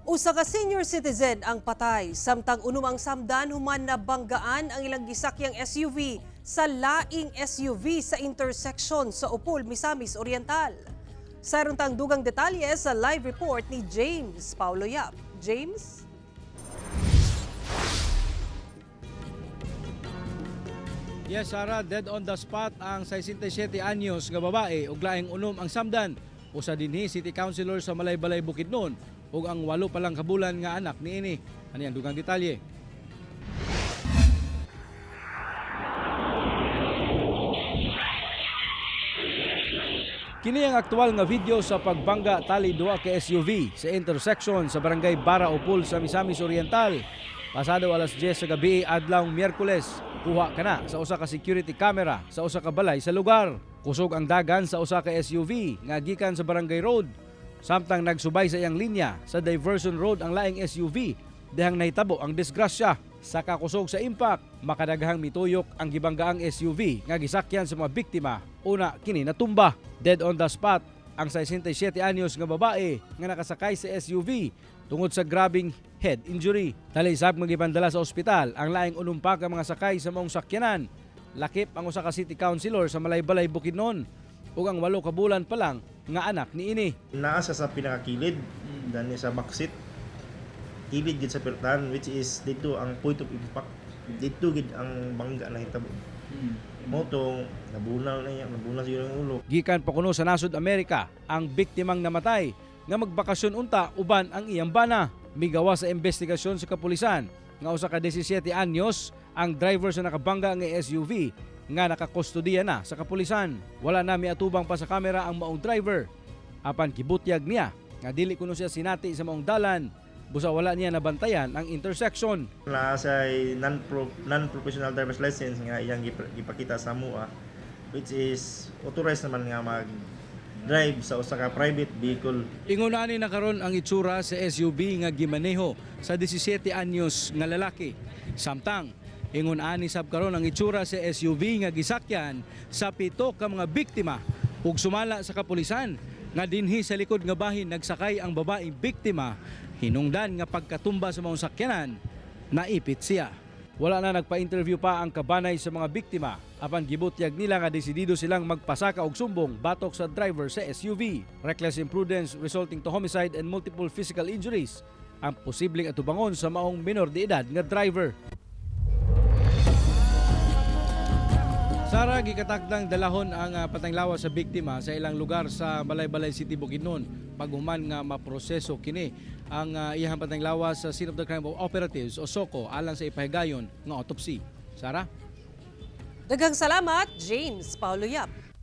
Usa ka senior citizen ang patay, samtang unumang samdan human na banggaan ang ilang gisakyang SUV sa laing SUV sa intersection sa Upol, Misamis Oriental. Sayron tang dugang detalye sa live report ni James Paulo Yap. James? Yes, Sarah, dead on the spot ang 67 anyos nga babae ug laing unom ang samdan. Usa dinhi City Councilor sa Malaybalay, Bukidnon ug ang 8 pa lang kabulan nga anak niini. Ani ang dugang detalye. Kini ang aktual nga video sa pagbangga tali duha ka SUV sa intersection sa barangay Bara Upol sa Misamis Oriental. Pasado alas 10 sa gabi adlawng Miyerkules, kuha kana sa usa ka security camera sa usa ka balay sa lugar. Kusog ang dagan sa usa ka SUV nga gikan sa Barangay Road. Samtang nagsubay sa iyang linya sa Diversion Road ang laing SUV, dihang nahitabo ang disgrasya. Sa kakusog sa impact, makadaghang mituyok ang gibanggaang SUV nga gisakyan sa mga biktima. Una, kini natumba. Dead on the spot ang 67 anyos nga babae nga nakasakay sa SUV tungod sa grabing head injury. Talisab nga gipandala sa ospital ang laing unumpa ka mga sakay sa maong sakyanan. Lakip ang usa ka city councilor sa Malaybalay, Bukidnon ug ang 8 ka bulan pa lang nga anak niini. Naa siya sa pinakakilid, dani sa backseat. Kilid gid sa pertan, which is dito ang point of impact. Dito gid ang bangga na hitabo. Moto nabunal na niya, nabunal siguro ang ulo. Gikan pa kuno sa nasud Amerika ang biktimang namatay nga magbakasyon unta uban ang iyang bana. Migawa sa investigasyon sa kapulisan nga usa ka 17 anyos ang driver sa nakabangga nga SUV nga nakakustodiya na sa kapulisan. Wala na miatubang pa sa kamera ang maong driver. Apan kibutyag niya nga dili kuno siya sinati sa maong dalan, busa wala niya nabantayan ang intersection. Naa sa non-professional driver's license nga iyang gipakita sa MUA, which is authorized naman nga mag-drive sa usa ka private vehicle. Ingunani na karon ang itsura sa SUV nga gimaneho sa 17 anyos nga lalaki. Samtang ingon ani sab karon ang itsura sa SUV nga gisakyan sa 7 ka mga biktima ug sumala sa kapulisan nga dinhi sa likod nga bahin nagsakay ang babaeng biktima. Hinungdan nga pagkatumba sa mga sakyanan, naipit siya. Wala na nagpa-interview pa ang kabanay sa mga biktima apan gibutyag nila nga desidido silang magpasaka og sumbong batok sa driver sa SUV. Reckless imprudence resulting to homicide and multiple physical injuries ang posibleng atubangon sa maong minor de edad nga driver. Sara, gikatakdang dalahon ang patanglawas sa biktima sa ilang lugar sa Malaybalay City, Bukidnon. Paghuman nga maproseso kini ang iyang patanglawas sa Scene of the Crime Operatives o SOCO alang sa ipahigayon nga autopsy. Sara? Daghang salamat, James Paulo Yap.